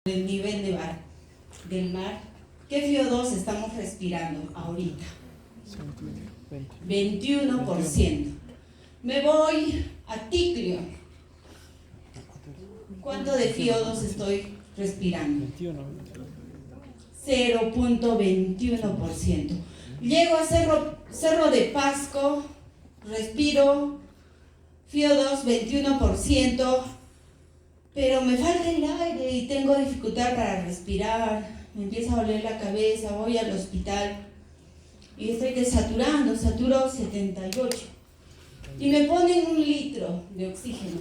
del nivel del mar. ¿Qué FiO2 estamos respirando ahorita? 21%. Me voy a Ticlio. ¿Cuánto de FiO2 estoy respirando? 0.21%. Llego a Cerro de Pasco, respiro FiO2 21%, pero me falta el aire y tengo dificultad para respirar, me empieza a doler la cabeza, voy al hospital y estoy desaturando, saturo 78. Y me ponen 1 litro de oxígeno.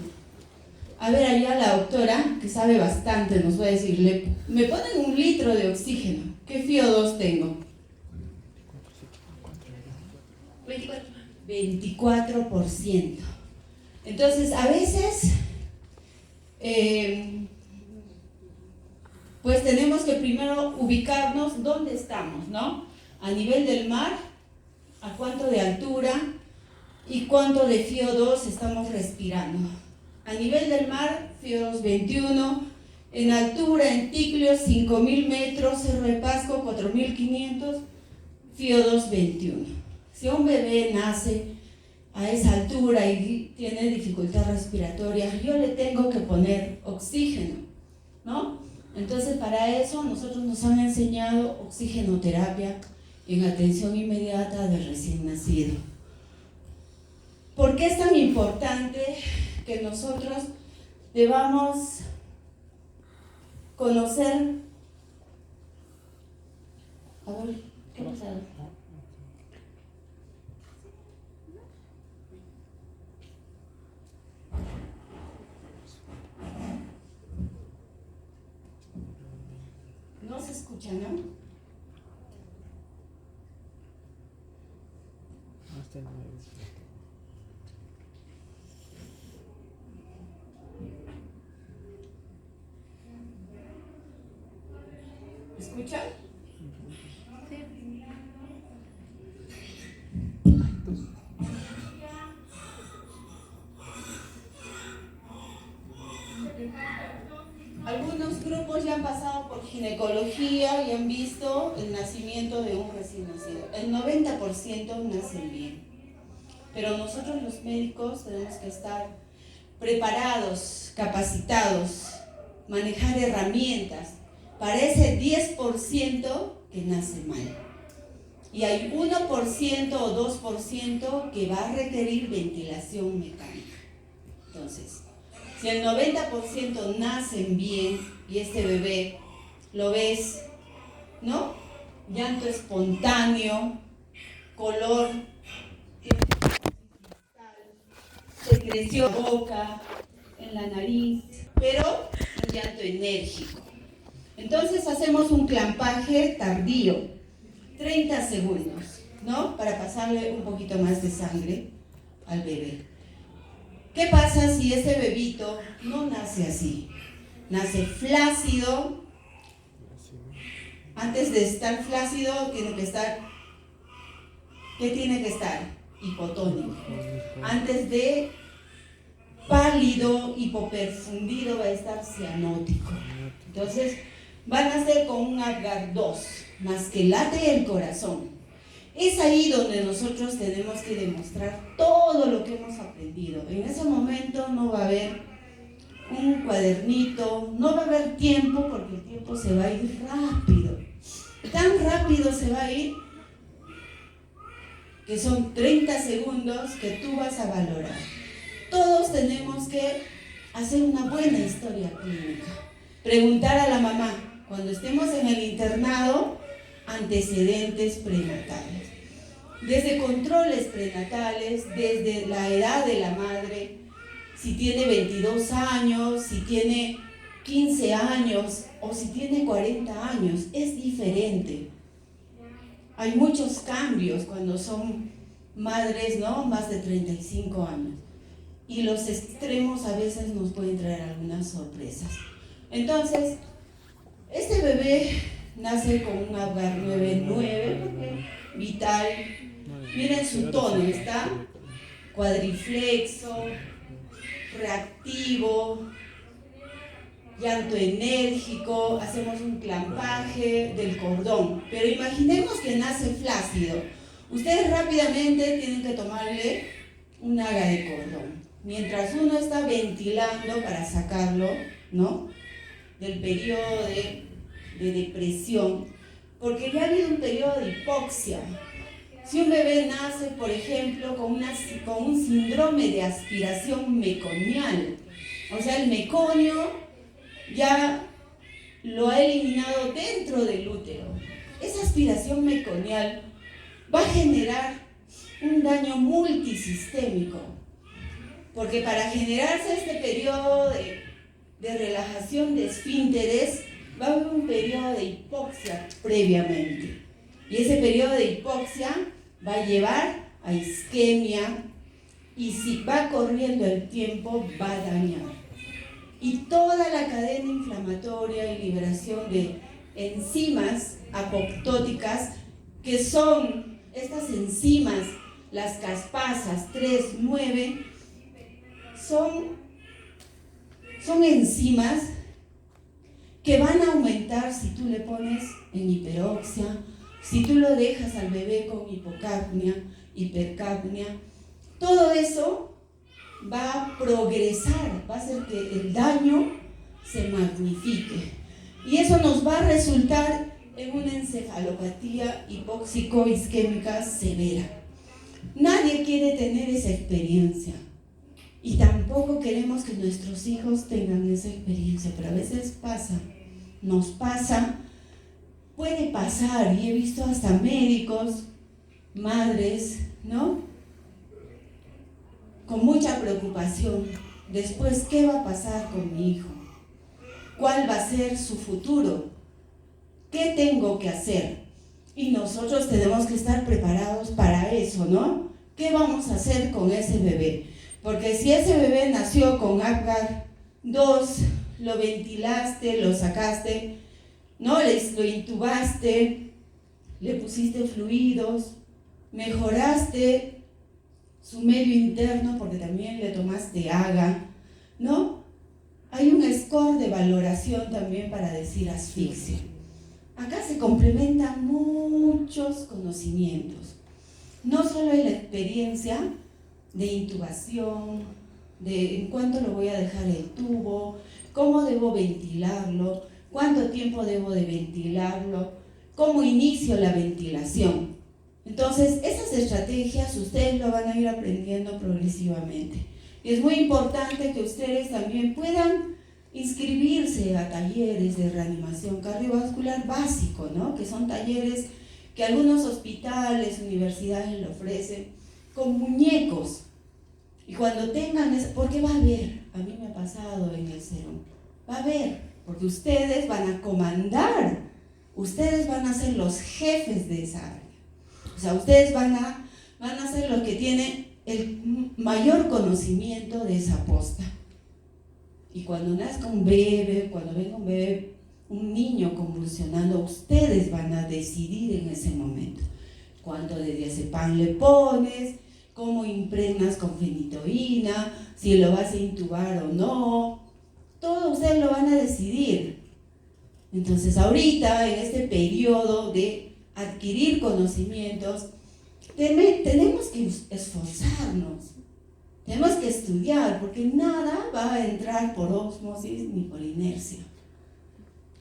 A ver, allá la doctora, que sabe bastante, nos va a decir, me ponen 1 litro de oxígeno. ¿Qué FiO2 tengo? 24%. Entonces, a veces, pues tenemos que primero ubicarnos dónde estamos, ¿no? A nivel del mar, a cuánto de altura y cuánto de FiO2 estamos respirando. A nivel del mar, FiO2 21, en altura, en Ticlio, 5.000 metros, Cerro de Pasco, 4.500, FiO2 21. Si un bebé nace a esa altura y tiene dificultad respiratoria, yo le tengo que poner oxígeno, ¿no? Entonces, para eso nosotros nos han enseñado oxigenoterapia en atención inmediata del recién nacido. ¿Por qué es tan importante que nosotros debamos conocer? A ver, ¿qué pasa? No se escucha, ¿no? ¿Escuchan? Algunos grupos ya han pasado por ginecología y han visto el nacimiento de un recién nacido. El 90% nacen bien. Pero nosotros los médicos tenemos que estar preparados, capacitados, manejar herramientas para ese 10% que nace mal. Y hay 1% o 2% que va a requerir ventilación mecánica. Entonces, si el 90% nacen bien y este bebé lo ves, ¿no? Llanto espontáneo, color, secreción en la boca, en la nariz, pero un llanto enérgico. Entonces hacemos un clampaje tardío, 30 segundos, ¿no? Para pasarle un poquito más de sangre al bebé. ¿Qué pasa si ese bebito no nace así? Nace flácido. Antes de estar flácido tiene que estar, ¿qué tiene que estar? Hipotónico. Antes de pálido, hipoperfundido, va a estar cianótico. Entonces van a nacer con un Apgar 2, más que late el corazón. Es ahí donde nosotros tenemos que demostrar todo lo que hemos aprendido. En ese momento no va a haber un cuadernito, no va a haber tiempo, porque el tiempo se va a ir rápido. Tan rápido se va a ir que son 30 segundos que tú vas a valorar. Todos tenemos que hacer una buena historia clínica. Preguntar a la mamá, cuando estemos en el internado, antecedentes prenatales. Desde controles prenatales, desde la edad de la madre, si tiene 22 años, si tiene 15 años o si tiene 40 años, es diferente. Hay muchos cambios cuando son madres, ¿no? Más de 35 años. Y los extremos a veces nos pueden traer algunas sorpresas. Entonces, este bebé nace con un Apgar 9.9, porque vital. Miren su tono, está cuadriflexo, reactivo, llanto enérgico, hacemos un clampaje del cordón. Pero imaginemos que nace flácido. Ustedes rápidamente tienen que tomarle un haga de cordón. Mientras uno está ventilando para sacarlo, ¿no?, del periodo de depresión, porque ya ha habido un periodo de hipoxia. Si un bebé nace, por ejemplo, con un síndrome de aspiración meconial, o sea, el meconio ya lo ha eliminado dentro del útero, esa aspiración meconial va a generar un daño multisistémico, porque para generarse este periodo de relajación de esfínteres va a haber un periodo de hipoxia previamente, y ese periodo de hipoxia va a llevar a isquemia, y si va corriendo el tiempo va a dañar. Y toda la cadena inflamatoria y liberación de enzimas apoptóticas, que son estas enzimas, las caspasas 3,9, son enzimas que van a aumentar si tú le pones en hiperoxia, si tú lo dejas al bebé con hipocapnia, hipercapnia. Todo eso va a progresar, va a hacer que el daño se magnifique. Y eso nos va a resultar en una encefalopatía hipóxico-isquémica severa. Nadie quiere tener esa experiencia. Y tampoco queremos que nuestros hijos tengan esa experiencia, pero a veces pasa, nos pasa, puede pasar, y he visto hasta médicos, madres, ¿no?, con mucha preocupación. Después, ¿qué va a pasar con mi hijo? ¿Cuál va a ser su futuro? ¿Qué tengo que hacer? Y nosotros tenemos que estar preparados para eso, ¿no? ¿Qué vamos a hacer con ese bebé? Porque si ese bebé nació con Apgar 2, lo ventilaste, lo sacaste, ¿no?, lo intubaste, le pusiste fluidos, mejoraste su medio interno porque también le tomaste AGA, ¿no? Hay un score de valoración también para decir asfixia. Acá se complementan muchos conocimientos. No solo es la experiencia de intubación, de en cuánto lo voy a dejar el tubo, cómo debo ventilarlo, cuánto tiempo debo de ventilarlo, cómo inicio la ventilación. Entonces, esas estrategias ustedes lo van a ir aprendiendo progresivamente. Y es muy importante que ustedes también puedan inscribirse a talleres de reanimación cardiovascular básico, ¿no?, que son talleres que algunos hospitales, universidades lo ofrecen, con muñecos. Y cuando tengan eso, porque va a haber, a mí me ha pasado en el CEROM, va a haber, porque ustedes van a comandar, ustedes van a ser los jefes de esa área. O sea, ustedes van a ser los que tienen el mayor conocimiento de esa posta. Y cuando nazca un bebé, cuando venga un bebé, un niño convulsionando, ustedes van a decidir en ese momento cuánto de diazepam le pones, cómo impregnas con fenitoína, si lo vas a intubar o no. Todo ustedes lo van a decidir. Entonces, ahorita, en este periodo de adquirir conocimientos, tenemos que esforzarnos, tenemos que estudiar, porque nada va a entrar por ósmosis ni por inercia.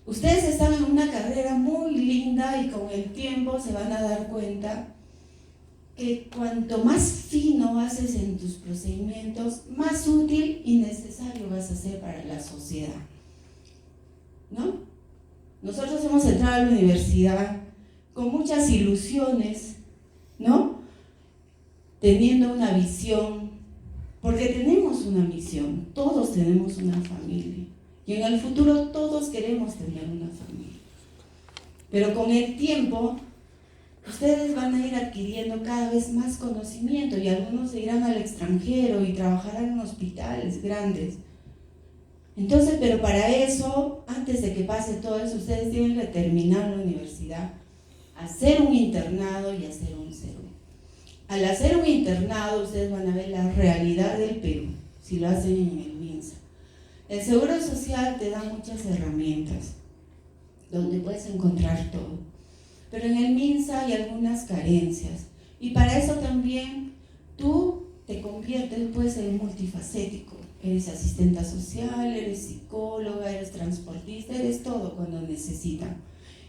Ustedes están en una carrera muy linda y con el tiempo se van a dar cuenta que cuanto más fino haces en tus procedimientos, más útil y necesario vas a ser para la sociedad, ¿no? Nosotros hemos entrado a la universidad con muchas ilusiones, ¿no?, teniendo una visión, porque tenemos una misión, todos tenemos una familia, y en el futuro todos queremos tener una familia. Pero con el tiempo, ustedes van a ir adquiriendo cada vez más conocimiento, y algunos se irán al extranjero y trabajarán en hospitales grandes. Entonces, pero para eso, antes de que pase todo eso, ustedes tienen que terminar la universidad, hacer un internado y hacer un CEROM. Al hacer un internado, ustedes van a ver la realidad del Perú, si lo hacen en el MINSA. El Seguro Social te da muchas herramientas, donde puedes encontrar todo. Pero en el MINSA hay algunas carencias. Y para eso también tú te conviertes, puedes ser multifacético. Eres asistente social, eres psicóloga, eres transportista, eres todo cuando necesitan.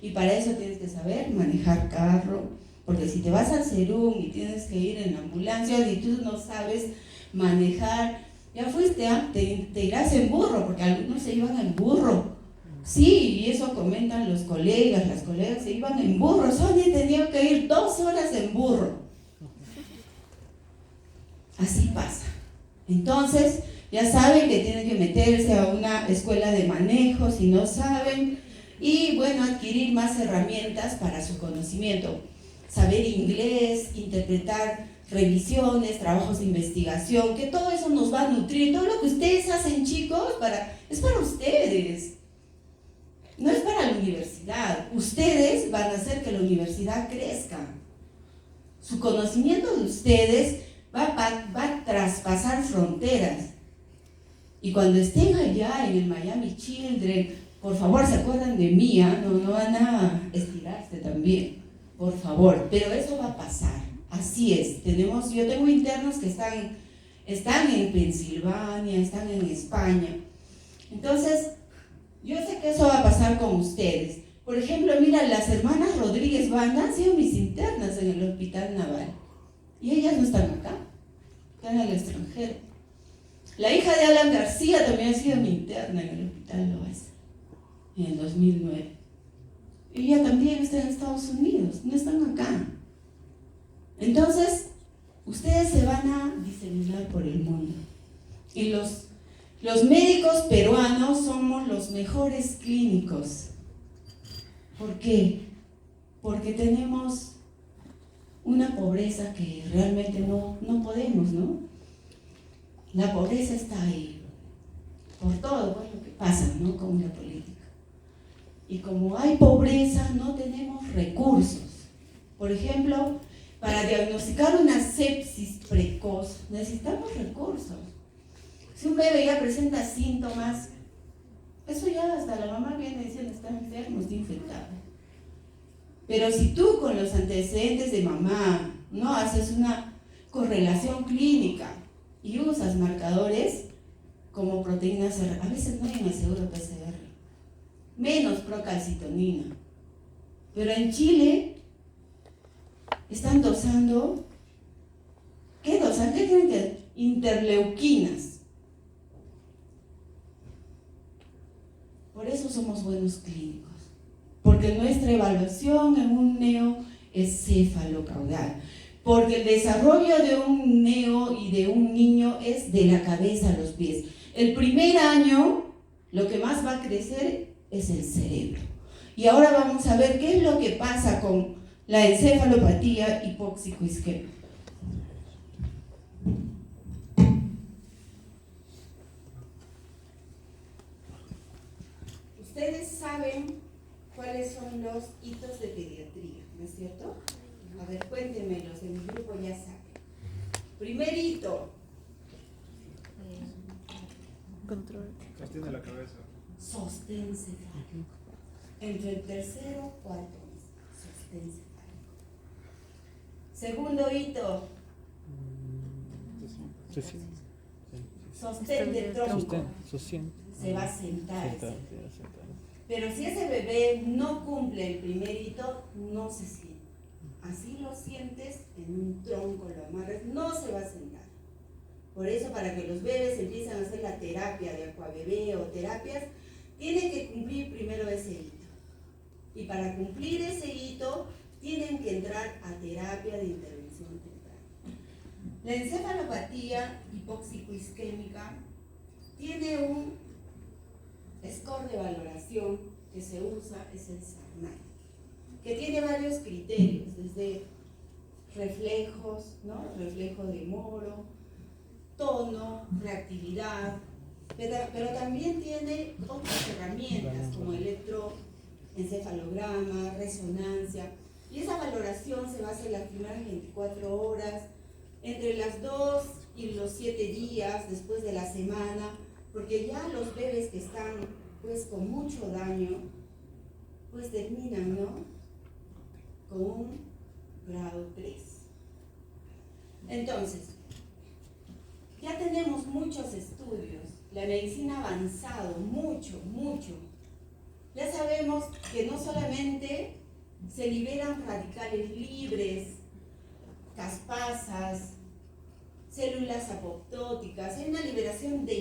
Y para eso tienes que saber manejar carro, porque si te vas al Serum y tienes que ir en la ambulancia y tú no sabes manejar, ya fuiste, te irás en burro, porque algunos se iban en burro. Sí, y eso comentan los colegas, las colegas se iban en burro. Sonia tenía que ir 2 horas en burro. Así pasa. Entonces, ya saben que tienen que meterse a una escuela de manejo si no saben, y bueno, adquirir más herramientas para su conocimiento. Saber inglés, interpretar revisiones, trabajos de investigación, que todo eso nos va a nutrir. Todo lo que ustedes hacen, chicos, es para ustedes. No es para la universidad. Ustedes van a hacer que la universidad crezca. Su conocimiento de ustedes va a traspasar fronteras. Y cuando estén allá en el Miami Children, por favor, se acuerdan de mí, no van a estirarse también, por favor. Pero eso va a pasar. Así es. Yo tengo internos que están en Pensilvania, están en España. Entonces, yo sé que eso va a pasar con ustedes. Por ejemplo, mira, las hermanas Rodríguez Banda han sido mis internas en el Hospital Naval. Y ellas no están acá, están en el extranjero. La hija de Alan García también ha sido mi interna en el Hospital Loaiza, en el 2009. Ella también está en Estados Unidos, no están acá. Entonces, ustedes se van a diseminar por el mundo. Y los médicos peruanos somos los mejores clínicos. ¿Por qué? Porque tenemos una pobreza que realmente no podemos, ¿no? La pobreza está ahí, por todo lo que pasa, ¿no? Con la política. Y como hay pobreza, no tenemos recursos. Por ejemplo, para diagnosticar una sepsis precoz, necesitamos recursos. Si un bebé ya presenta síntomas, eso ya hasta la mamá viene diciendo está enfermo, está infectado. Pero si tú con los antecedentes de mamá no haces una correlación clínica y usas marcadores como proteínas R, a veces no hay en el seguro PCR, menos procalcitonina. Pero en Chile están dosando, ¿qué dosan? ¿Qué creen que? Interleuquinas. Por eso somos buenos clínicos, porque nuestra evaluación en un neoencéfalo caudal, porque el desarrollo de un neo y de un niño es de la cabeza a los pies. El primer año, lo que más va a crecer es el cerebro. Y ahora vamos a ver qué es lo que pasa con la encefalopatía hipóxico-isquémica. Ustedes saben cuáles son los hitos de pediatría, ¿no es cierto? A ver, cuéntenmelos, en mi grupo ya saben. Primer hito. Control. Sostiene la cabeza. Sostén cefálico. Entre el tercero y cuarto mes. Sostén cefálico. Segundo hito. Sostén de tronco. Se va a sentar. Pero si ese bebé no cumple el primer hito, no se siente. Así lo sientes en un tronco, lo amarras, no se va a sentar. Por eso, para que los bebés empiecen a hacer la terapia de Aquabebé o terapias, tienen que cumplir primero ese hito. Y para cumplir ese hito, tienen que entrar a terapia de intervención temprana. La encefalopatía hipóxico-isquémica tiene un score de valoración que se usa, es el SARNAI, que tiene varios criterios, desde reflejos, ¿no? Reflejo de Moro, tono, reactividad, pero también tiene otras herramientas como electroencefalograma, resonancia, y esa valoración se va a hacer las primeras 24 horas, entre las 2 y los 7 días después de la semana, porque ya los bebés que están pues con mucho daño, pues terminan, ¿no?, con un grado 3. Entonces, ya tenemos muchos estudios, la medicina ha avanzado mucho. Ya sabemos que no solamente se liberan radicales libres, caspasas, células apoptóticas, hay una liberación de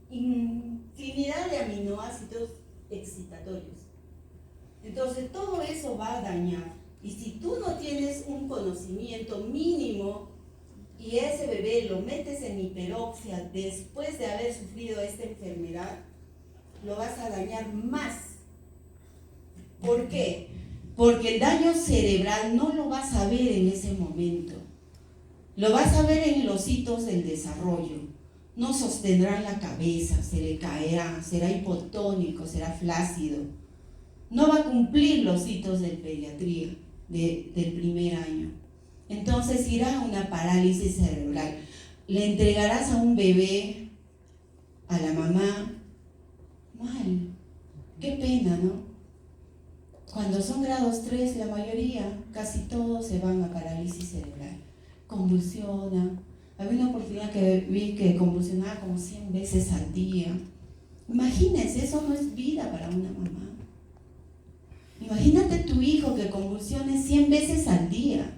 infinidad de aminoácidos excitatorios. Entonces todo eso va a dañar, y si tú no tienes un conocimiento mínimo y ese bebé lo metes en hiperoxia después de haber sufrido esta enfermedad, lo vas a dañar más. ¿Por qué? Porque el daño cerebral no lo vas a ver en ese momento, lo vas a ver en los hitos del desarrollo. No sostendrá la cabeza, se le caerá, será hipotónico, será flácido. No va a cumplir los hitos de pediatría del primer año. Entonces irá a una parálisis cerebral. Le entregarás a un bebé a la mamá mal. Qué pena, ¿no? Cuando son grados 3, la mayoría, casi todos se van a parálisis cerebral. Convulsiona. Había una oportunidad que vi que convulsionaba como 100 veces al día. Imagínense, eso no es vida para una mamá. Imagínate tu hijo que convulsione 100 veces al día.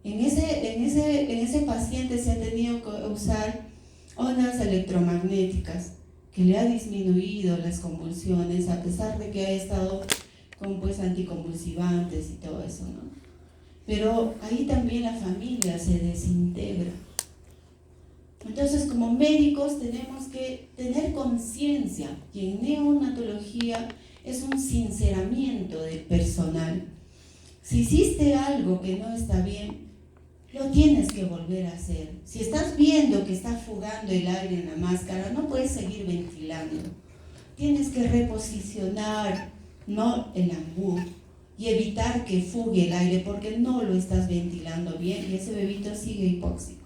En ese paciente se ha tenido que usar ondas electromagnéticas que le ha disminuido las convulsiones, a pesar de que ha estado con pues anticonvulsivantes y todo eso, ¿no? Pero ahí también la familia se desintegra. Entonces, como médicos tenemos que tener conciencia que en neonatología es un sinceramiento del personal. Si hiciste algo que no está bien, lo tienes que volver a hacer. Si estás viendo que está fugando el aire en la máscara, no puedes seguir ventilando. Tienes que reposicionar, ¿no?, el ambú y evitar que fugue el aire porque no lo estás ventilando bien y ese bebito sigue hipóxico.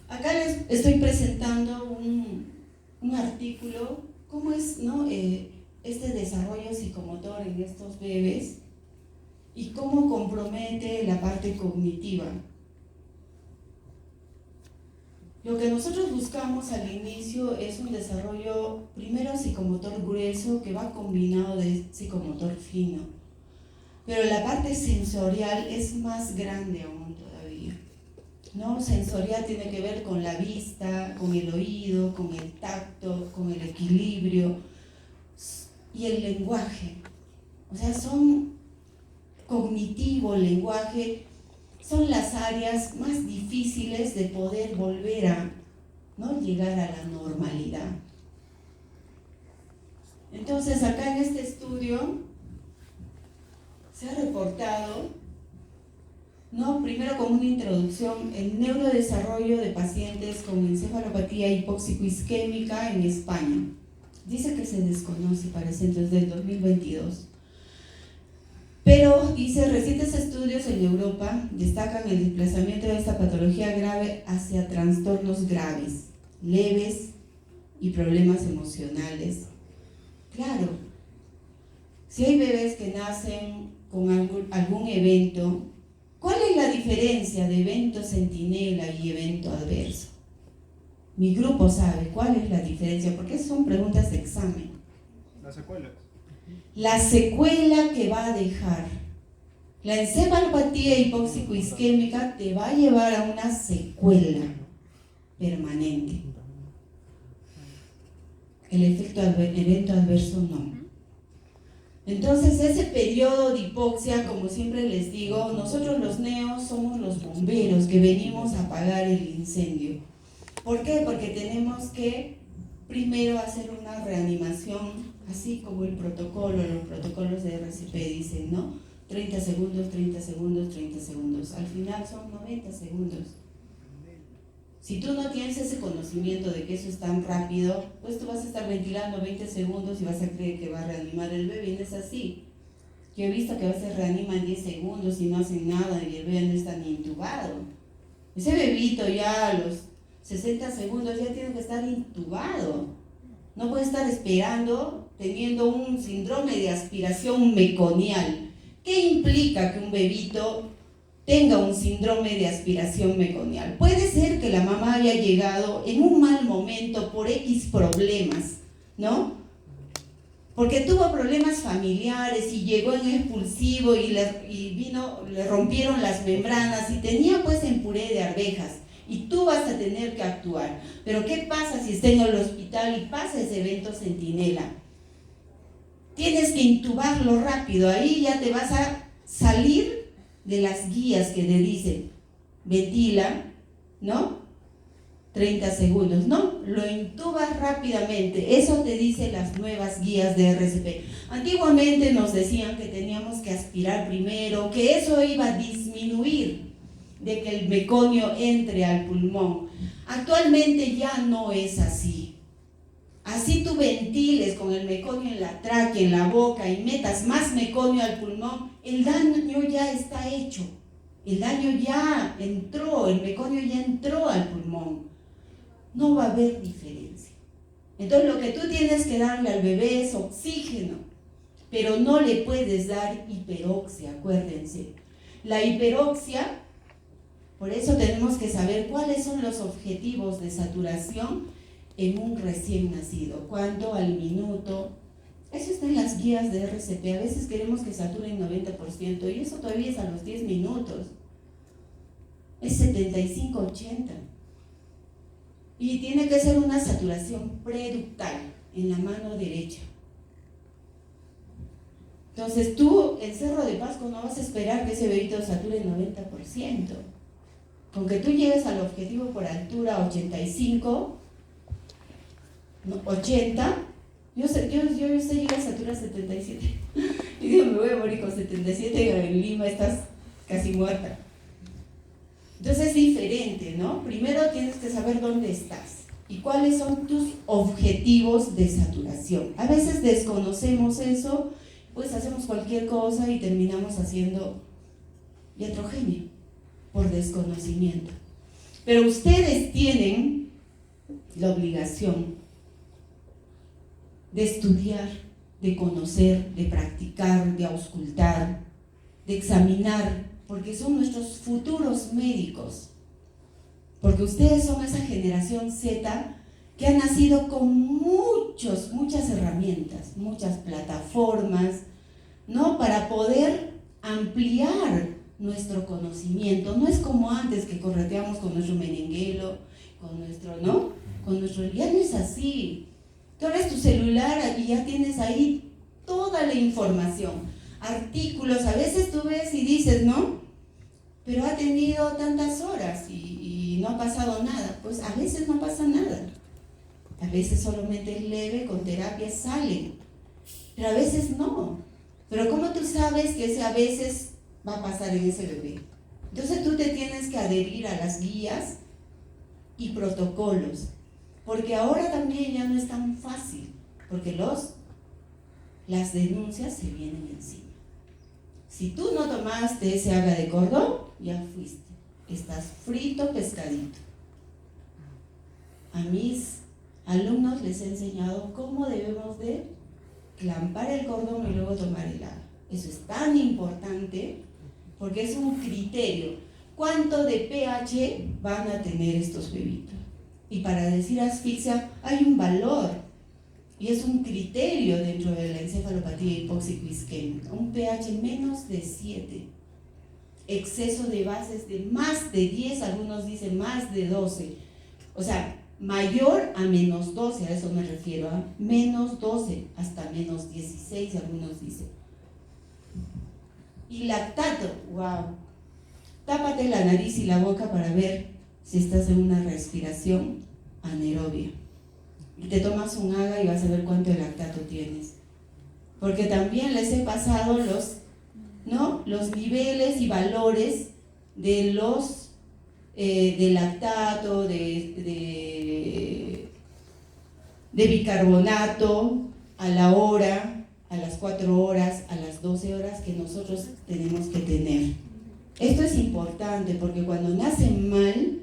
Acá les estoy presentando un artículo, cómo es, ¿no?, este desarrollo psicomotor en estos bebés y cómo compromete la parte cognitiva. Lo que nosotros buscamos al inicio es un desarrollo, primero psicomotor grueso, que va combinado de psicomotor fino. Pero la parte sensorial es más grande aún todavía, ¿no? Sensorial tiene que ver con la vista, con el oído, con el tacto, con el equilibrio y el lenguaje. O sea, son cognitivo, lenguaje, son las áreas más difíciles de poder volver a, ¿no?, llegar a la normalidad. Entonces, acá en este estudio se ha reportado, ¿no?, primero como una introducción, el neurodesarrollo de pacientes con encefalopatía hipóxico-isquémica en España. Dice que se desconoce, parece, desde el 2022. Pero, dice, recientes estudios en Europa destacan el desplazamiento de esta patología grave hacia trastornos graves, leves y problemas emocionales. Claro, si hay bebés que nacen con algún evento, ¿cuál es la diferencia de evento centinela y evento adverso? Mi grupo sabe cuál es la diferencia, porque son preguntas de examen. Las secuelas. La secuela que va a dejar. La encefalopatía hipóxico-isquémica te va a llevar a una secuela permanente. El evento adverso no. Entonces, ese periodo de hipoxia, como siempre les digo, nosotros los neos somos los bomberos que venimos a apagar el incendio. ¿Por qué? Porque tenemos que primero hacer una reanimación, así como el protocolo, los protocolos de RCP dicen, ¿no? 30 segundos, 30 segundos, 30 segundos. Al final son 90 segundos. Si tú no tienes ese conocimiento de que eso es tan rápido, pues tú vas a estar ventilando 20 segundos y vas a creer que va a reanimar el bebé, y no es así. Yo he visto que a veces reaniman 10 segundos y no hacen nada y el bebé no está ni intubado. Ese bebito ya a los 60 segundos ya tiene que estar intubado. No puede estar esperando teniendo un síndrome de aspiración meconial. ¿Qué implica que un bebito tenga un síndrome de aspiración meconial? Puede ser que la mamá haya llegado en un mal momento por X problemas, ¿no? Porque tuvo problemas familiares y llegó en expulsivo y le rompieron las membranas y tenía pues en puré de arvejas. Y tú vas a tener que actuar. Pero ¿qué pasa si está en el hospital y pasa ese evento centinela? Tienes que intubarlo rápido. Ahí ya te vas a salir de las guías que te dicen ventila, ¿no? 30 segundos, ¿no? Lo intubas rápidamente. Eso te dicen las nuevas guías de RCP. Antiguamente nos decían que teníamos que aspirar primero, que eso iba a disminuir de que el meconio entre al pulmón. Actualmente ya no es así. Así tú ventiles con el meconio en la tráquea, en la boca y metas más meconio al pulmón, el daño ya está hecho. El daño ya entró, el meconio ya entró al pulmón. No va a haber diferencia. Entonces lo que tú tienes que darle al bebé es oxígeno, pero no le puedes dar hiperoxia, acuérdense. La hiperoxia, por eso tenemos que saber cuáles son los objetivos de saturación en un recién nacido. ¿Cuánto al minuto? Eso está en las guías de RCP. A veces queremos que saturen 90% y eso todavía es a los 10 minutos. Es 75-80. Y tiene que ser una saturación preductal en la mano derecha. Entonces tú en Cerro de Pasco no vas a esperar que ese bebito sature 90%. Con que tú llegues al objetivo por altura 85, 80, yo sé llegar a saturar 77. Y digo, me voy a morir con 77 y en Lima estás casi muerta. Entonces es diferente, ¿no? Primero tienes que saber dónde estás y cuáles son tus objetivos de saturación. A veces desconocemos eso, pues hacemos cualquier cosa y terminamos haciendo iatrogenia por desconocimiento. Pero ustedes tienen la obligación de estudiar, de conocer, de practicar, de auscultar, de examinar, porque son nuestros futuros médicos, porque ustedes son esa generación Z que ha nacido con muchas herramientas, muchas plataformas, ¿no? Para poder ampliar nuestro conocimiento. No es como antes que correteamos con nuestro meninguelo, con nuestro, ¿no? Ya no es así. Tú abres tu celular y ya tienes ahí toda la información, artículos, a veces tú ves y dices, ¿no? Pero ha tenido tantas horas y no ha pasado nada. Pues a veces no pasa nada. A veces solamente es leve, con terapia sale. Pero a veces no. Pero ¿cómo tú sabes que ese a veces va a pasar en ese bebé? Entonces tú te tienes que adherir a las guías y protocolos. Porque ahora también ya no es tan fácil. Porque las denuncias se vienen encima. Si tú no tomaste ese haga de cordón, ya fuiste. Estás frito pescadito. A mis alumnos les he enseñado cómo debemos de clampar el cordón y luego tomar el haga. Eso es tan importante porque es un criterio. ¿Cuánto de pH van a tener estos bebitos? Y para decir asfixia hay un valor. Y es un criterio dentro de la encefalopatía hipóxico-isquémica, un pH menos de 7, exceso de bases de más de 10, algunos dicen más de 12, o sea, mayor a menos 12, a eso me refiero, a menos 12 hasta menos 16, algunos dicen. Y lactato, wow, tápate la nariz y la boca para ver si estás en una respiración anaerobia. Y te tomas un haga y vas a ver cuánto de lactato tienes. Porque también les he pasado los niveles y valores de de lactato, de bicarbonato a la hora, a las 4 horas, a las 12 horas que nosotros tenemos que tener. Esto es importante porque cuando nacen mal,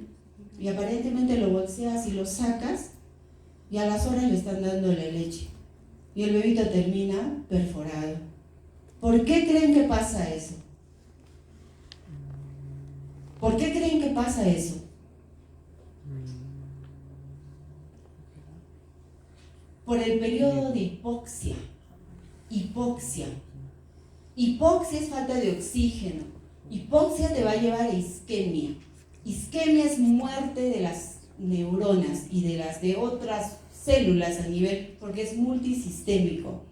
y aparentemente lo bolseas y lo sacas y a las horas le están dando la leche y el bebito termina perforado. ¿Por qué creen que pasa eso? ¿Por qué creen que pasa eso? Por el periodo de hipoxia. Hipoxia es falta de oxígeno. Hipoxia te va a llevar a isquemia. Isquemia es muerte de las neuronas y de las de otras células a nivel, porque es multisistémico.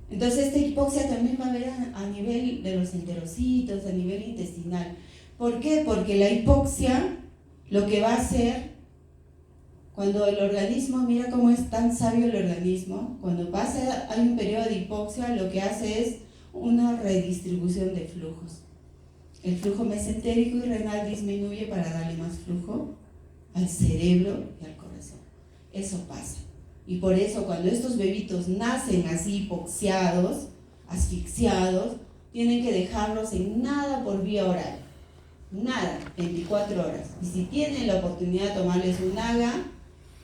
Entonces esta hipoxia también va a haber a nivel de los enterocitos, a nivel intestinal. ¿Por qué? Porque la hipoxia lo que va a hacer, cuando el organismo, mira cómo es tan sabio el organismo, cuando hay un periodo de hipoxia, lo que hace es una redistribución de flujos. El flujo mesentérico y renal disminuye para darle más flujo al cerebro y al corazón. Eso pasa. Y por eso cuando estos bebitos nacen así hipoxiados, asfixiados, tienen que dejarlos en nada por vía oral. Nada, 24 horas. Y si tienen la oportunidad de tomarles un AGA,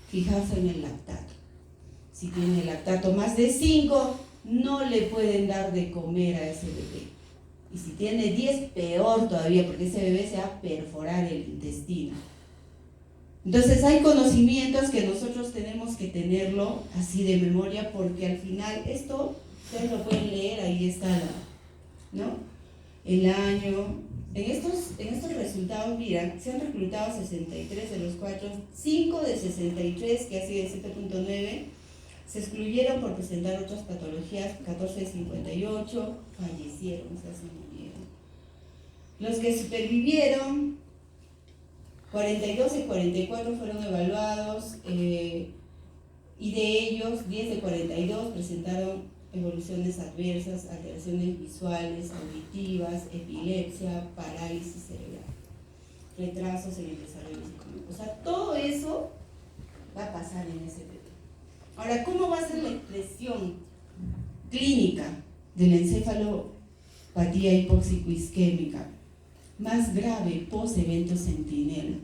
fijarse en el lactato. Si tiene lactato más de 5, no le pueden dar de comer a ese bebé. Y si tiene 10, peor todavía, porque ese bebé se va a perforar el intestino. Entonces hay conocimientos que nosotros tenemos que tenerlo así de memoria, porque al final esto, ustedes lo pueden leer, ahí está, ¿no? El año. En estos resultados, mira, se han reclutado 63 de los 5 de 63, que ha sido el 7.9, se excluyeron por presentar otras patologías, 14 de 58, fallecieron, o sea, se murieron. Los que supervivieron, 42 y 44 fueron evaluados, y de ellos, 10 de 42 presentaron evoluciones adversas, alteraciones visuales, auditivas, epilepsia, parálisis cerebral, retrasos en el desarrollo psicológico. O sea, todo eso va a pasar en ese bebé. Ahora, ¿cómo va a ser la expresión clínica de la encefalopatía hipóxico-isquémica? Más grave, post-evento centinela.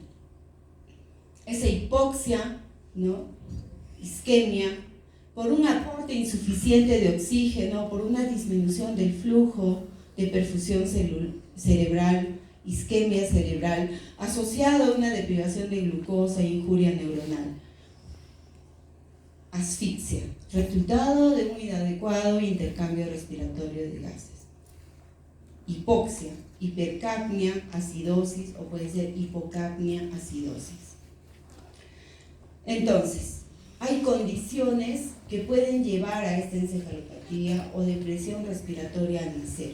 Esa hipoxia, ¿no? Isquemia, por un aporte insuficiente de oxígeno, por una disminución del flujo de perfusión cerebral, isquemia cerebral, asociado a una deprivación de glucosa e injuria neuronal. Asfixia, resultado de un inadecuado intercambio respiratorio de gases. Hipoxia, hipercapnia, acidosis, o puede ser hipocapnia, acidosis. Entonces, hay condiciones que pueden llevar a esta encefalopatía o depresión respiratoria al nacer,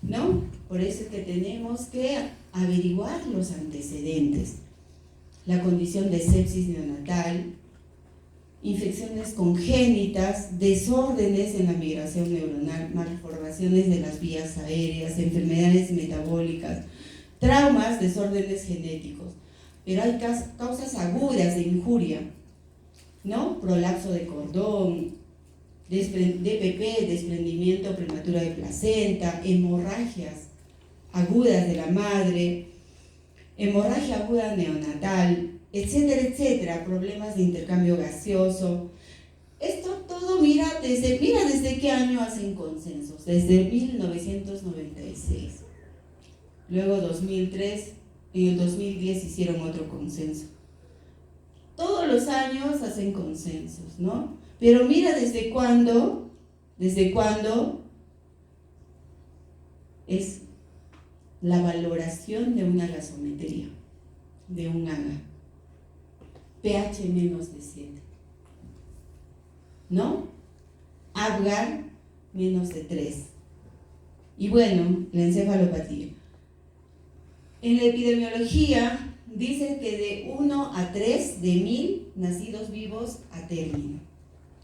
¿no? Por eso es que tenemos que averiguar los antecedentes. La condición de sepsis neonatal, infecciones congénitas, desórdenes en la migración neuronal, malformaciones de las vías aéreas, enfermedades metabólicas, traumas, desórdenes genéticos. Pero hay causas agudas de injuria, ¿no? Prolapso de cordón, DPP, desprendimiento prematuro de placenta, hemorragias agudas de la madre, hemorragia aguda neonatal, etcétera, etcétera, problemas de intercambio gaseoso. Esto todo, mira desde qué año hacen consensos, desde 1996. Luego 2003, en el 2010 hicieron otro consenso. Todos los años hacen consensos, ¿no? Pero mira desde cuándo es la valoración de una gasometría, de un AGA. pH menos de 7, ¿no? Apgar menos de 3. Y bueno, la encefalopatía. En la epidemiología dice que de 1 a 3 de 1000 nacidos vivos a término.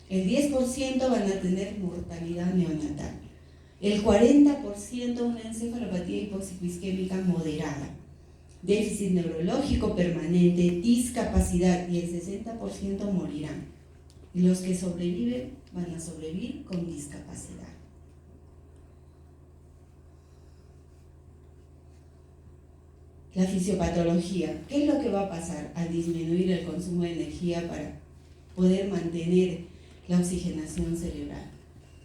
El 10% van a tener mortalidad neonatal. El 40% una encefalopatía hipóxico-isquémica moderada. Déficit neurológico permanente, discapacidad, y el 60% morirán. Y los que sobreviven van a sobrevivir con discapacidad. la fisiopatología. ¿Qué es lo que va a pasar al disminuir el consumo de energía para poder mantener la oxigenación cerebral?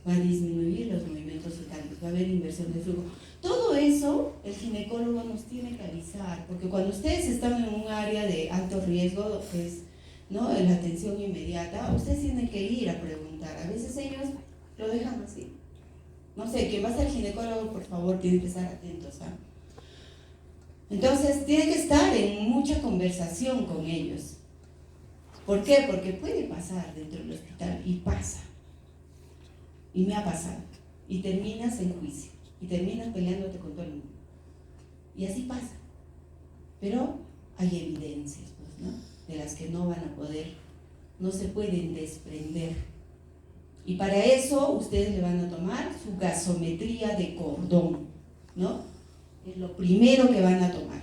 Va a disminuir los movimientos fetales, va a haber inversión de flujo. Todo eso el ginecólogo nos tiene que avisar, porque cuando ustedes están en un área de alto riesgo, que es, ¿no?, la atención inmediata, ustedes tienen que ir a preguntar. A veces ellos lo dejan así. No sé, quien va a ser ginecólogo, por favor, tiene que estar atentos, ¿ah? Entonces, tiene que estar en mucha conversación con ellos. ¿Por qué? Porque puede pasar dentro del hospital, y pasa. Y me ha pasado. Y terminas en juicio. Y terminas peleándote con todo el mundo. Y así pasa. Pero hay evidencias, pues, ¿no?, de las que no van a poder, no se pueden desprender. Y para eso ustedes le van a tomar su gasometría de cordón, ¿no? Es lo primero que van a tomar.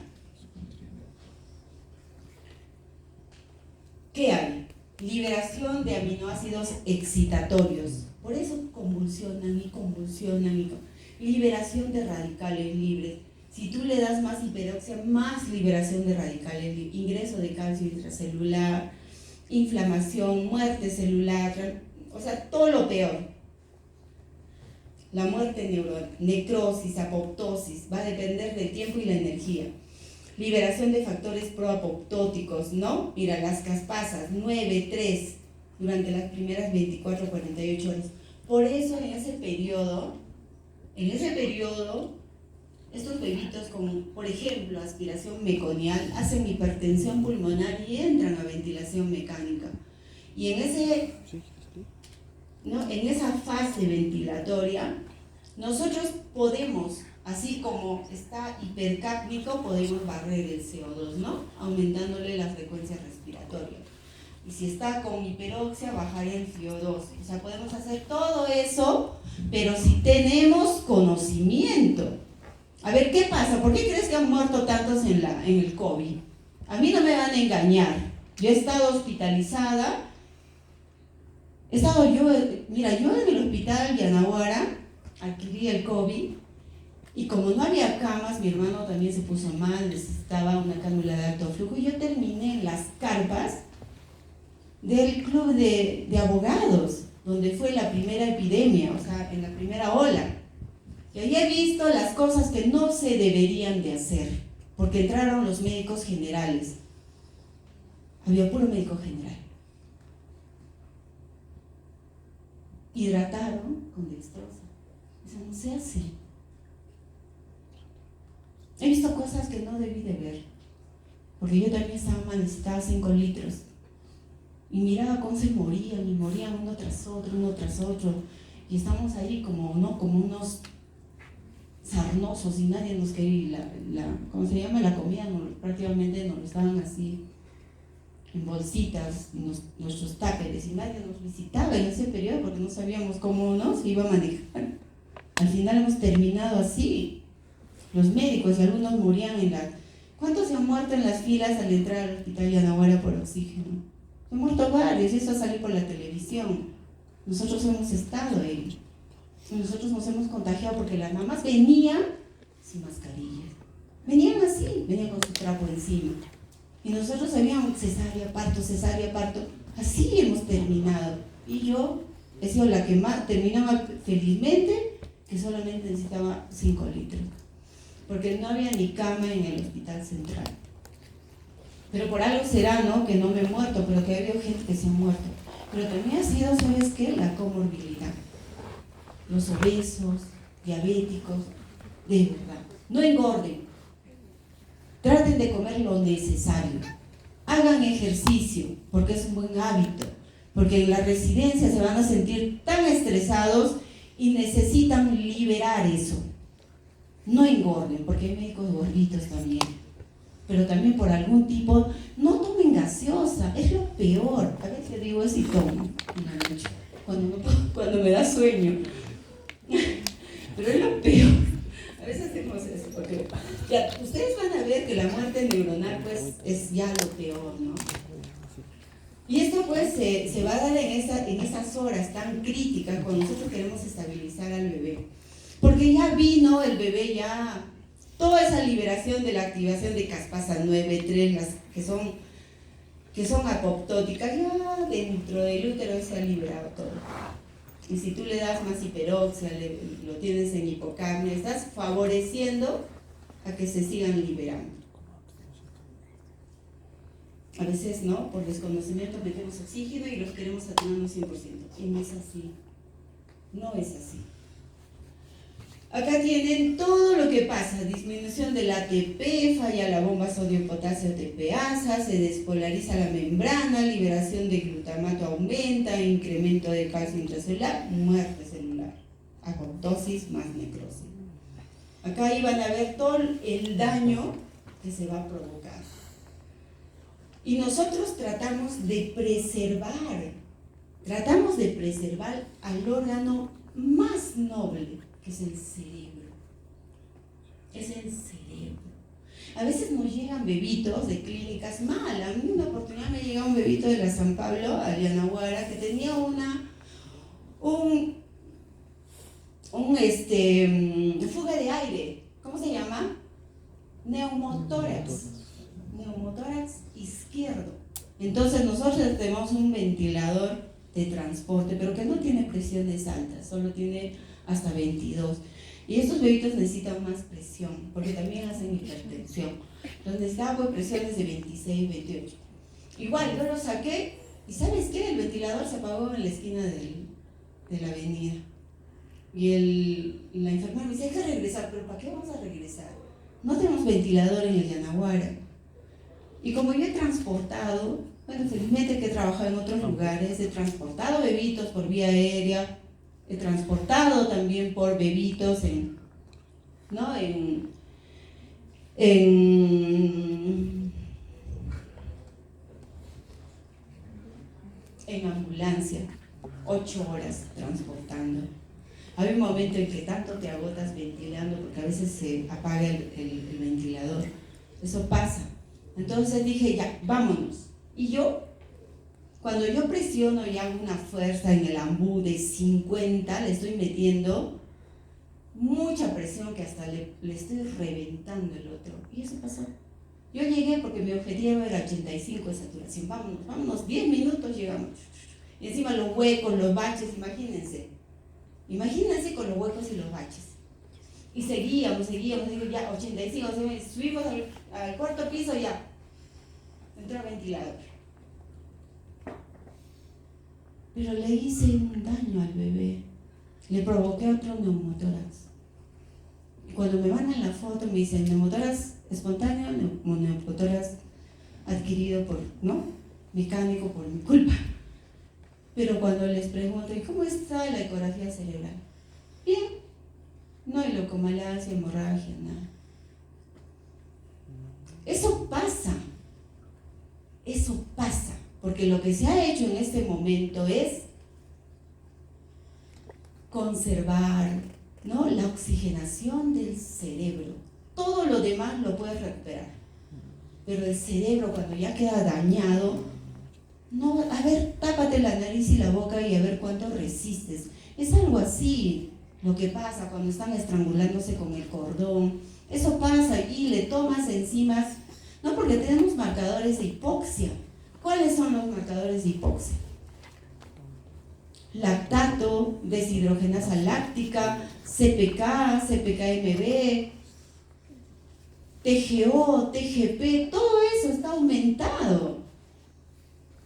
¿Qué hay? Liberación de aminoácidos excitatorios. Por eso convulsionan y convulsionan y liberación de radicales libres. Si tú le das más hiperoxia, más liberación de radicales libres, ingreso de calcio intracelular, inflamación, muerte celular, o sea, todo lo peor. La muerte neuronal, necrosis, apoptosis, va a depender del tiempo y la energía. Liberación de factores proapoptóticos, ¿no? Mira, las caspasas, 9-3, durante las primeras 24-48 horas. Por eso en ese periodo, estos bebitos con, por ejemplo, aspiración meconial, hacen hipertensión pulmonar y entran a ventilación mecánica. Y en esa fase ventilatoria, nosotros podemos, así como está hipercápnico, podemos barrer el CO2, ¿no?, aumentándole la frecuencia respiratoria. Y si está con hiperoxia, bajar el CO2. O sea, podemos hacer todo eso, pero si tenemos conocimiento. A ver, ¿qué pasa? ¿Por qué crees que han muerto tantos en el COVID? A mí no me van a engañar. Yo he estado hospitalizada. Yo en el hospital Yanaguara adquirí el COVID y como no había camas, mi hermano también se puso mal, necesitaba una cánula de alto flujo y yo terminé en las carpas del club de abogados, donde fue la primera epidemia, o sea, en la primera ola. Y ahí he visto las cosas que no se deberían de hacer, porque entraron los médicos generales. Había puro médico general. Hidrataron con dextrosa. Eso no se hace. He visto cosas que no debí de ver, porque yo también estaba mal, necesitaba 5 litros. Y miraba cómo se morían, y morían uno tras otro. Y estamos ahí como unos sarnosos y nadie nos quería. ¿Cómo se llama? La comida prácticamente nos lo estaban así en bolsitas, nuestros táperes, y nadie nos visitaba en ese periodo porque no sabíamos cómo nos iba a manejar. Al final hemos terminado así. Los médicos y algunos morían ¿Cuántos se han muerto en las filas al entrar al hospital Yanaguara por oxígeno? Se han muerto varios, y eso sale por la televisión. Nosotros hemos estado ahí. Nosotros nos hemos contagiado porque las mamás venían sin mascarillas. Venían así, venían con su trapo encima. Y nosotros habíamos cesárea, parto. Así hemos terminado. Y yo he sido la que más terminaba felizmente, que solamente necesitaba 5 litros. Porque no había ni cama en el hospital central. Pero por algo será, ¿no?, que no me he muerto, pero que ha habido gente que se ha muerto. Pero también ha sido, ¿sabes qué?, la comorbilidad. Los obesos, diabéticos, de verdad. No engorden. Traten de comer lo necesario. Hagan ejercicio, porque es un buen hábito. Porque en la residencia se van a sentir tan estresados y necesitan liberar eso. No engorden, porque hay médicos gorditos también. Pero también por algún tipo, no tomen gaseosa, es lo peor. A veces digo eso y tomo en la noche, cuando me da sueño. Pero es lo peor. A veces hacemos eso, porque ya, ustedes van a ver que la muerte neuronal pues es ya lo peor, ¿no? Y esto pues se va a dar en esas horas tan críticas cuando nosotros queremos estabilizar al bebé. Porque ya vino el bebé ya Toda esa liberación de la activación de caspasa 9, 3, las que son apoptóticas, ya dentro del útero se ha liberado todo. Y si tú le das más hiperoxia, lo tienes en hipocapnia, estás favoreciendo a que se sigan liberando. A veces, ¿no? Por desconocimiento metemos oxígeno y los queremos saturar un 100%. Y no es así. No es así. Acá tienen todo lo que pasa, disminución del ATP, falla la bomba sodio-potasio ATPasa, se despolariza la membrana, liberación de glutamato aumenta, incremento de calcio intracelular, muerte celular, apoptosis más necrosis. Acá ahí van a ver todo el daño que se va a provocar. Y nosotros tratamos de preservar al órgano más noble, que es el cerebro. Es el cerebro. A veces nos llegan bebitos de clínicas mal. A mí una oportunidad me llegó un bebito de la San Pablo, a Yanaguara, que tenía fuga de aire. ¿Cómo se llama? Neumotórax izquierdo. Entonces nosotros tenemos un ventilador de transporte, pero que no tiene presiones altas, solo tiene hasta 22. Y estos bebitos necesitan más presión, porque también hacen hipertensión. Entonces necesitaban pues, presiones de 26, 28. Igual, yo lo saqué, y ¿sabes qué? El ventilador se apagó en la esquina de la avenida. Y la enfermera me dice, hay que regresar, pero ¿para qué vamos a regresar? No tenemos ventilador en el Yanaguara. Y como yo he transportado, bueno, felizmente que he trabajado en otros lugares, he transportado bebitos por vía aérea, he transportado también por bebitos en ambulancia, 8 horas transportando. Hay un momento en que tanto te agotas ventilando, porque a veces se apaga el ventilador. Eso pasa. Entonces dije, ya, vámonos. Y yo, cuando yo presiono y hago una fuerza en el ambú de 50, le estoy metiendo mucha presión que hasta le estoy reventando el otro. Y eso pasó. Yo llegué porque mi objetivo era 85 de saturación. Vámonos, 10 minutos llegamos. Y encima los huecos, los baches, imagínense con los huecos y los baches. Y seguíamos, digo ya, 85, subimos al cuarto piso, ya. Entró el ventilador. Pero le hice un daño al bebé. Le provoqué otro neumotórax. Y cuando me van a la foto me dicen neumotórax espontáneo, neumotórax adquirido por, mecánico por mi culpa. Pero cuando les pregunto, ¿y cómo está la ecografía cerebral? Bien. No hay locomalacia, hemorragia, nada. Eso pasa, porque lo que se ha hecho en este momento es conservar, la oxigenación del cerebro. Todo lo demás lo puedes recuperar, pero el cerebro cuando ya queda dañado, a ver, tápate la nariz y la boca y a ver cuánto resistes. Es algo así lo que pasa cuando están estrangulándose con el cordón. Eso pasa y le tomas enzimas, no, porque tenemos marcadores de hipoxia. ¿Cuáles son los marcadores de hipoxia? Lactato, deshidrogenasa láctica, CPK, CPKMB, TGO, TGP, todo eso está aumentado.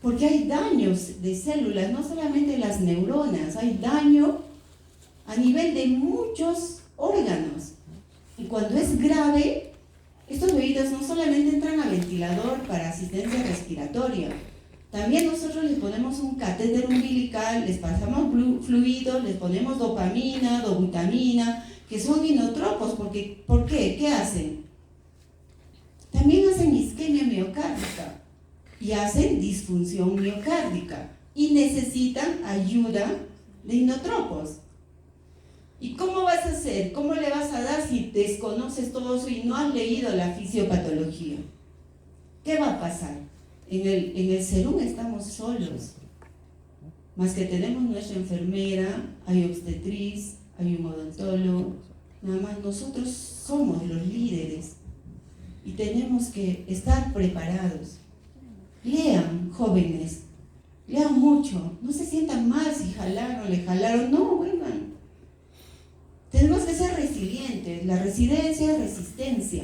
Porque hay daños de células, no solamente las neuronas, hay daño a nivel de muchos órganos. Y cuando es grave, estos bebitos no solamente entran a ventilador para asistencia respiratoria, también nosotros les ponemos un catéter umbilical, les pasamos fluidos, les ponemos dopamina, dobutamina, que son inotropos. ¿Por qué? ¿Qué hacen? También hacen isquemia miocárdica y hacen disfunción miocárdica y necesitan ayuda de inotropos. ¿Y cómo vas a hacer? ¿Cómo le vas a dar si desconoces todo eso y no has leído la fisiopatología? ¿Qué va a pasar? En el Serum estamos solos, más que tenemos nuestra enfermera, hay obstetriz, hay un odontólogo, nada más nosotros somos los líderes y tenemos que estar preparados. Lean, jóvenes, lean mucho, no se sientan mal si jalaron, le jalaron, no, vuelvan. Tenemos que ser resilientes, la resiliencia es resistencia.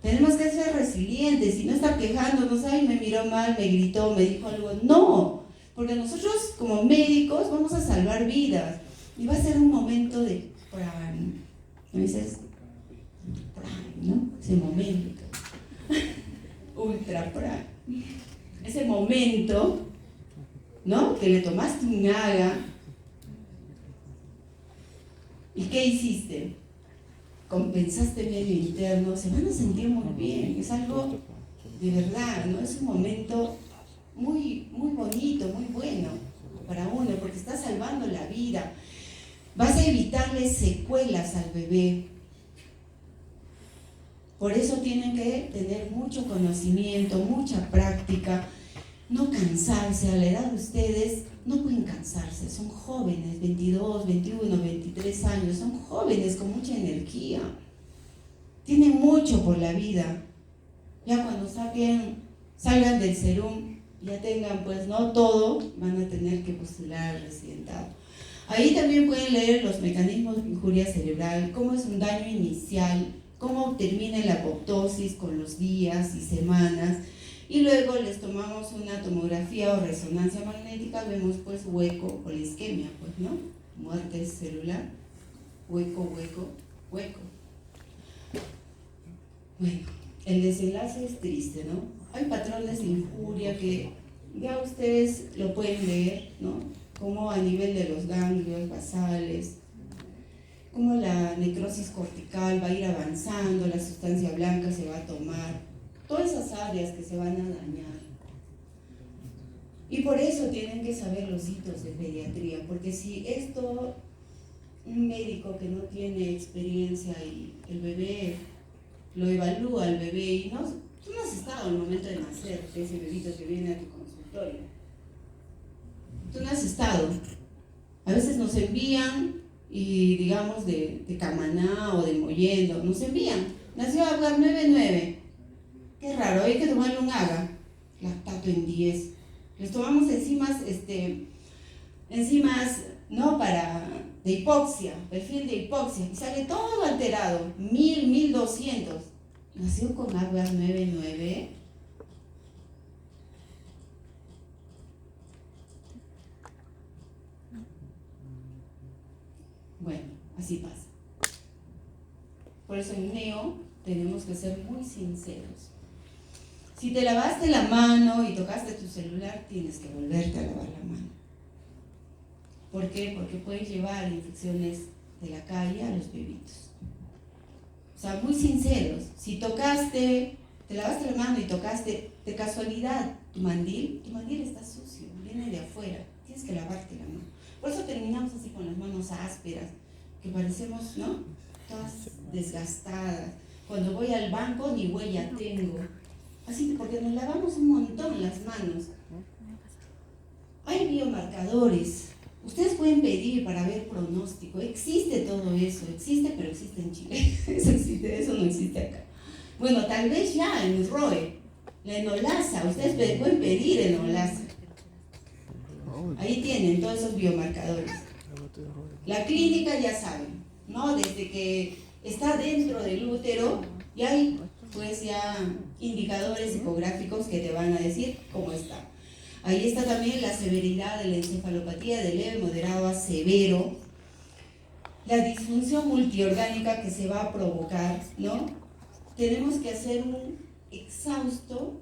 Tenemos que ser resilientes y no estar quejándonos, ay, me miró mal, me gritó, me dijo algo. No, porque nosotros como médicos vamos a salvar vidas y va a ser un momento de prime. ¿No dices? Prime, ¿no? Ese momento. Ultra prime. Ese momento, ¿no? Que le tomaste un haga. ¿Y qué hiciste? Compensaste medio interno, se van a sentir muy bien, es algo de verdad, ¿no? Es un momento muy, muy bonito, muy bueno para uno, porque está salvando la vida. Vas a evitarle secuelas al bebé. Por eso tienen que tener mucho conocimiento, mucha práctica, no cansarse. A la edad de ustedes no pueden cansarse, son jóvenes, 22, 21, 23 años, son jóvenes con mucha energía, tienen mucho por la vida. Ya cuando salgan del serum, ya tengan pues no todo, van a tener que postular al residentado. Ahí también pueden leer los mecanismos de injuria cerebral, cómo es un daño inicial, cómo termina la apoptosis con los días y semanas. Y luego les tomamos una tomografía o resonancia magnética, vemos pues hueco o la isquemia, pues, ¿no? Muerte celular, hueco. Bueno, el desenlace es triste, ¿no? Hay patrones de injuria que ya ustedes lo pueden leer, ¿no? Como a nivel de los ganglios basales, como la necrosis cortical va a ir avanzando, la sustancia blanca se va a tomar, todas esas áreas que se van a dañar. Y por eso tienen que saber los hitos de pediatría, porque si esto, un médico que no tiene experiencia y el bebé, lo evalúa el bebé y no, tú no has estado al momento de nacer, de ese bebito que viene a tu consultorio. Tú no has estado. A veces nos envían, y digamos de Camaná o de Mollendo, nos envían. Nació a hablar 9-9. Qué raro, hay que tomarle un AGA, lactato en 10. Les tomamos enzimas, ¿no? De hipoxia, perfil de hipoxia, y sale todo alterado, 1000, 1200. Nació con AGA 9-9. Bueno, así pasa. Por eso en Neo tenemos que ser muy sinceros. Si te lavaste la mano y tocaste tu celular, tienes que volverte a lavar la mano. ¿Por qué? Porque puedes llevar infecciones de la calle a los bebitos. O sea, muy sinceros. Si te lavaste la mano y tocaste de casualidad tu mandil está sucio, viene de afuera. Tienes que lavarte la mano. Por eso terminamos así con las manos ásperas, que parecemos, ¿no? Todas desgastadas. Cuando voy al banco ni huella tengo. Así, porque nos lavamos un montón las manos. Hay biomarcadores. Ustedes pueden pedir para ver pronóstico. Existe todo eso. Existe, pero existe en Chile. Eso no existe acá. Bueno, tal vez ya en ROE, la enolasa. Ustedes pueden pedir enolasa. Ahí tienen todos esos biomarcadores. La clínica ya saben, ¿no? Desde que está dentro del útero, ya hay pues ya indicadores psicográficos que te van a decir cómo está. Ahí está también la severidad de la encefalopatía de leve, moderado a severo, la disfunción multiorgánica que se va a provocar, ¿no? Tenemos que hacer un exhausto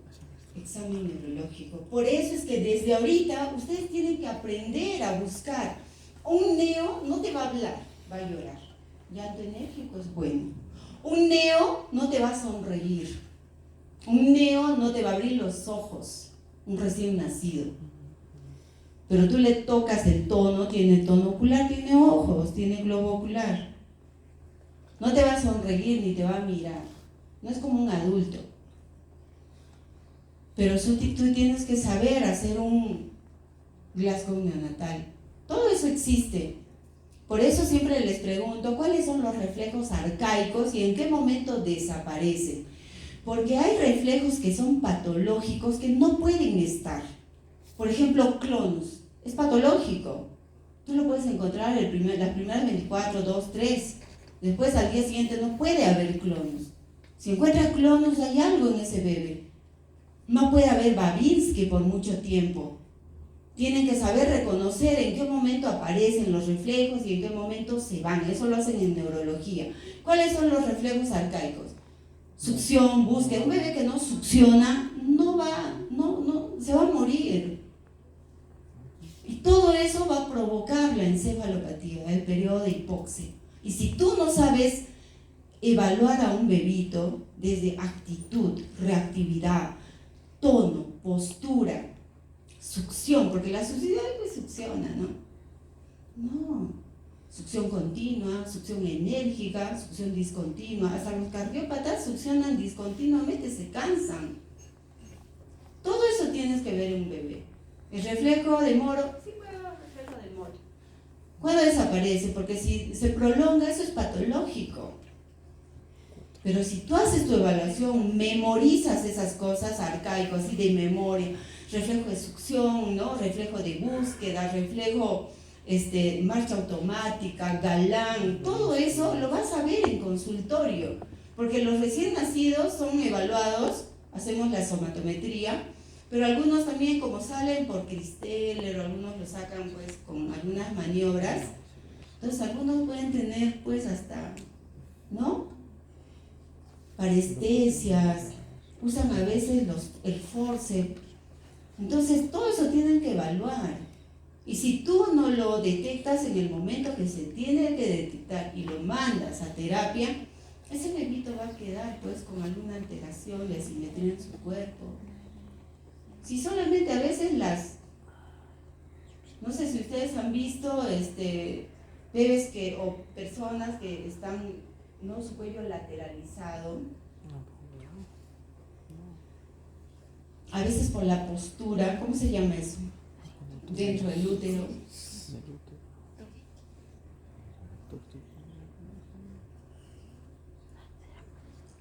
examen neurológico. Por eso es que desde ahorita ustedes tienen que aprender a buscar. Un neo no te va a hablar, va a llorar. Llanto enérgico es bueno. Un neo no te va a sonreír. Un neo no te va a abrir los ojos. Un recién nacido. Pero tú le tocas el tono, tiene tono ocular, tiene ojos, tiene globo ocular. No te va a sonreír ni te va a mirar. No es como un adulto. Pero tú tienes que saber hacer un Glasgow neonatal. Todo eso existe. Por eso siempre les pregunto cuáles son los reflejos arcaicos y en qué momento desaparecen. Porque hay reflejos que son patológicos que no pueden estar. Por ejemplo, clonus. Es patológico. Tú lo puedes encontrar las primeras 24, 2, 3. Después al día siguiente no puede haber clonus. Si encuentras clonus hay algo en ese bebé. No puede haber Babinski por mucho tiempo. Tienen que saber reconocer en qué momento aparecen los reflejos y en qué momento se van. Eso lo hacen en neurología. ¿Cuáles son los reflejos arcaicos? Succión, búsqueda. Un bebé que no succiona se va a morir. Y todo eso va a provocar la encefalopatía, el periodo de hipoxia. Y si tú no sabes evaluar a un bebito desde actitud, reactividad, tono, postura, succión, porque la succión pues succiona, ¿no? No, succión continua, succión enérgica, succión discontinua, hasta los cardiópatas succionan discontinuamente, se cansan. Todo eso tienes que ver en un bebé. El reflejo de Moro, sí puede haber reflejo de Moro. ¿Cuándo desaparece? Porque si se prolonga, eso es patológico. Pero si tú haces tu evaluación, memorizas esas cosas arcaicos, así de memoria, reflejo de succión, ¿no? Reflejo de búsqueda, reflejo, marcha automática, galán, todo eso lo vas a ver en consultorio, porque los recién nacidos son evaluados, hacemos la somatometría, pero algunos también como salen por Christeller, algunos lo sacan pues con algunas maniobras, entonces algunos pueden tener pues hasta, ¿no? Parestesias, usan a veces el forceps. Entonces todo eso tienen que evaluar, y si tú no lo detectas en el momento que se tiene que detectar y lo mandas a terapia, ese bebito va a quedar pues con alguna alteración de asimetría en su cuerpo. Si solamente a veces no sé si ustedes han visto bebés o personas que están, ¿no? Su cuello lateralizado, a veces por la postura, ¿cómo se llama eso? Dentro del útero.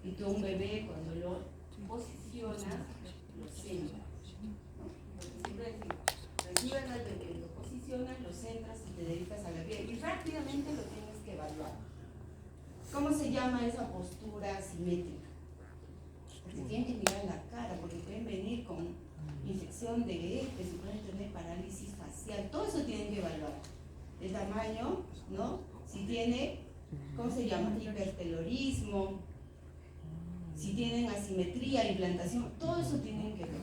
Y tú un bebé cuando lo posicionas, lo centras, ¿no? Porque siempre decimos, recibes al bebé, lo posicionas, lo centras y te dedicas a la piel. Y rápidamente lo tienes que evaluar. ¿Cómo se llama esa postura asimétrica? Porque tienen que mirar la cara, porque pueden venir con infección de herpes y pueden tener parálisis facial. Todo eso tienen que evaluar. El tamaño, ¿no? Si tiene, ¿cómo se llama? Hipertelorismo, si tienen asimetría, implantación, todo eso tienen que ver.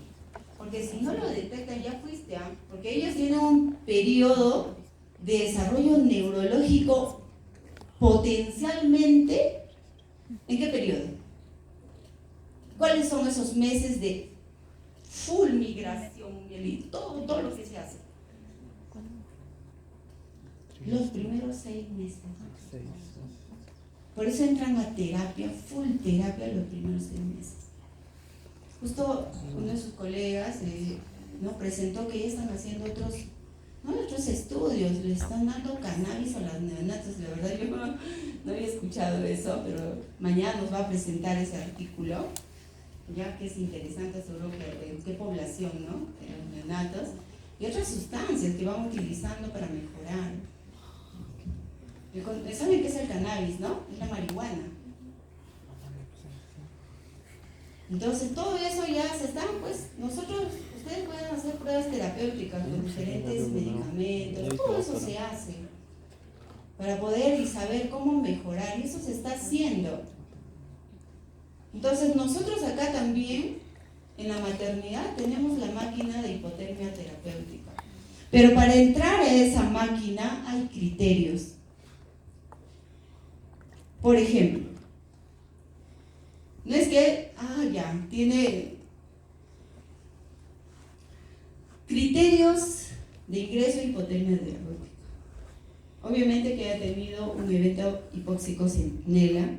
Porque si no lo detectan, ya fuiste, ¿ah? Porque ellos tienen un periodo de desarrollo neurológico potencialmente, ¿en qué periodo? ¿Cuáles son esos meses de full migración, todo lo que se hace? Los primeros 6 meses. Por eso entran a terapia, full terapia los primeros 6 meses. Justo uno de sus colegas nos presentó que ya están haciendo otros estudios, le están dando cannabis a las neonatos. La verdad yo no había escuchado eso, pero mañana nos va a presentar ese artículo, ya que es interesante, seguro que qué población, ¿no? De los neonatos, y otras sustancias que van utilizando para mejorar. ¿Saben qué es el cannabis, no? Es la marihuana. Entonces todo eso ya se está, pues, ustedes pueden hacer pruebas terapéuticas con diferentes medicamentos, todo eso se hace para poder y saber cómo mejorar, y eso se está haciendo. Entonces nosotros acá también, en la maternidad, tenemos la máquina de hipotermia terapéutica. Pero para entrar a esa máquina hay criterios. Por ejemplo, no es que, tiene criterios de ingreso a hipotermia terapéutica. Obviamente que haya tenido un evento hipóxico-Nela,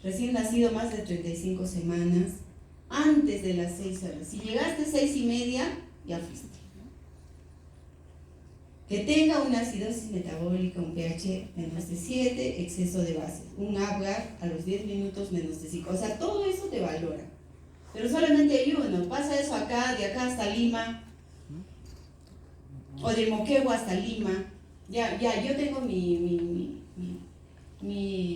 recién nacido más de 35 semanas, antes de las 6 horas. Si llegaste a 6:30, ya fuiste. que tenga una acidosis metabólica, un pH menos de 7, exceso de bases, un Apgar a los 10 minutos menos de 5, o sea, todo eso te valora. Pero solamente hay uno, pasa eso acá, de acá hasta Lima, o de Moquegua hasta Lima. Ya, yo tengo mi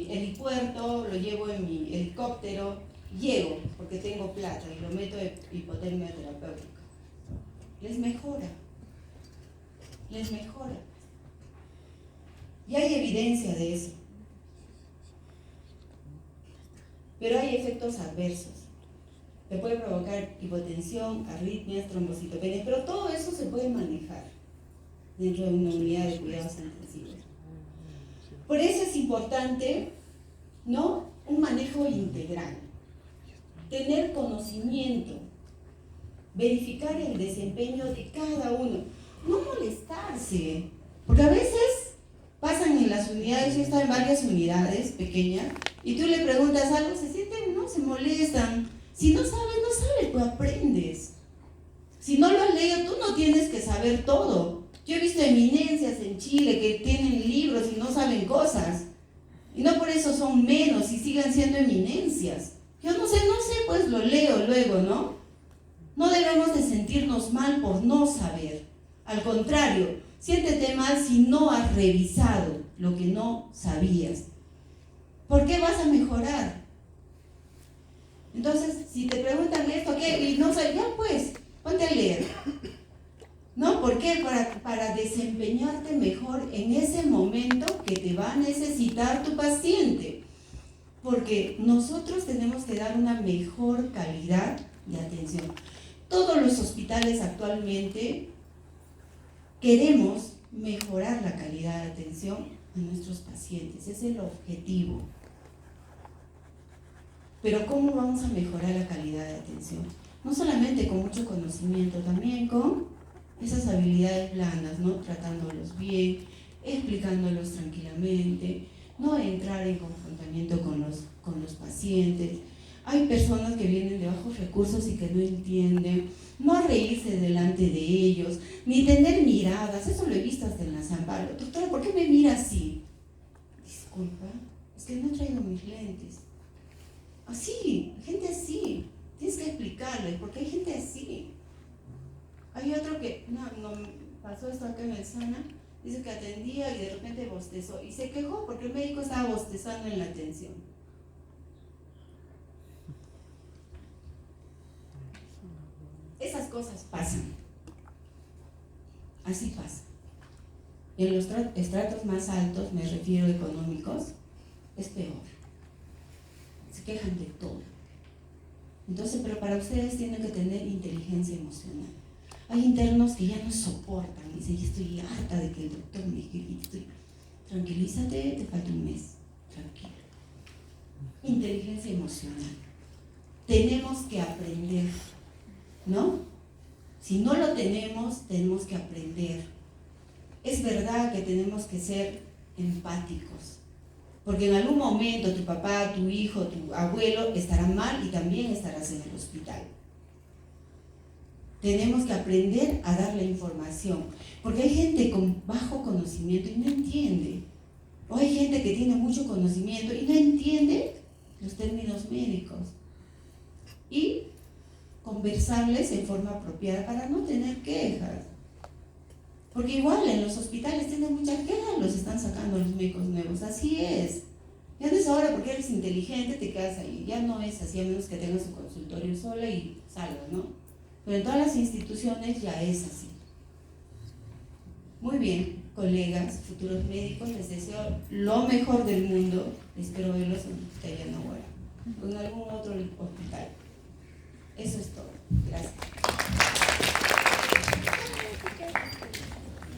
helipuerto, lo llevo en mi helicóptero, llego porque tengo plata y lo meto de hipotermia terapéutica. Les mejora. Y hay evidencia de eso. Pero hay efectos adversos. Te puede provocar hipotensión, arritmias, trombocitopenias, pero todo eso se puede manejar dentro de una unidad de cuidados intensivos. Por eso es importante, ¿no?, un manejo integral, tener conocimiento, verificar el desempeño de cada uno, no molestarse, porque a veces pasan en las unidades, yo he estado en varias unidades pequeñas, y tú le preguntas algo, se sienten, no, se molestan. Si no sabes, pues aprendes. Si no lo has leído, tú no tienes que saber todo. Yo he visto eminencias en Chile que tienen libros y no saben cosas. Y no por eso son menos y sigan siendo eminencias. Yo no sé, pues lo leo luego, ¿no? No debemos de sentirnos mal por no saber. Al contrario, siéntete mal si no has revisado lo que no sabías. ¿Por qué vas a mejorar? Entonces, si te preguntan esto, ¿qué? Y no sé, ya pues, ponte a leer. ¿No? ¿Por qué? Para desempeñarte mejor en ese momento que te va a necesitar tu paciente. Porque nosotros tenemos que dar una mejor calidad de atención. Todos los hospitales actualmente queremos mejorar la calidad de atención a nuestros pacientes. Ese es el objetivo. Pero ¿cómo vamos a mejorar la calidad de atención? No solamente con mucho conocimiento, también con esas habilidades blandas, ¿no? Tratándolos bien, explicándolos tranquilamente, no entrar en confrontamiento con los pacientes. Hay personas que vienen de bajos recursos y que no entienden, no reírse delante de ellos, ni tener miradas. Eso lo he visto hasta en la San Pablo. Doctora, ¿por qué me mira así? Disculpa, es que no he traído mis lentes. Así, gente así. Tienes que explicarles, porque hay gente así. Hay otro que, no, pasó esto acá en el Sana, dice que atendía y de repente bostezó. Y se quejó porque el médico estaba bostezando en la atención. Esas cosas pasan. Así pasa. Y en los estratos más altos, me refiero económicos, es peor. Se quejan de todo. Entonces, pero para ustedes tienen que tener inteligencia emocional. Hay internos que ya no soportan y dicen, estoy harta de que el doctor me grite. Tranquilízate, te falta un mes. Tranquilo. Inteligencia emocional. Tenemos que aprender, ¿no? Si no lo tenemos que aprender. Es verdad que tenemos que ser empáticos. Porque en algún momento tu papá, tu hijo, tu abuelo estarán mal y también estarás en el hospital. Tenemos que aprender a dar la información. Porque hay gente con bajo conocimiento y no entiende. O hay gente que tiene mucho conocimiento y no entiende los términos médicos. Y conversarles en forma apropiada para no tener quejas. Porque igual en los hospitales tienen muchas quejas, los están sacando los médicos nuevos, así es. Y antes ahora porque eres inteligente te quedas ahí, ya no es así a menos que tengas un consultorio sola y salgas, ¿no? Pero en todas las instituciones ya es así. Muy bien, colegas, futuros médicos, les deseo lo mejor del mundo, espero verlos en Hospital Yanaguara o en algún otro hospital.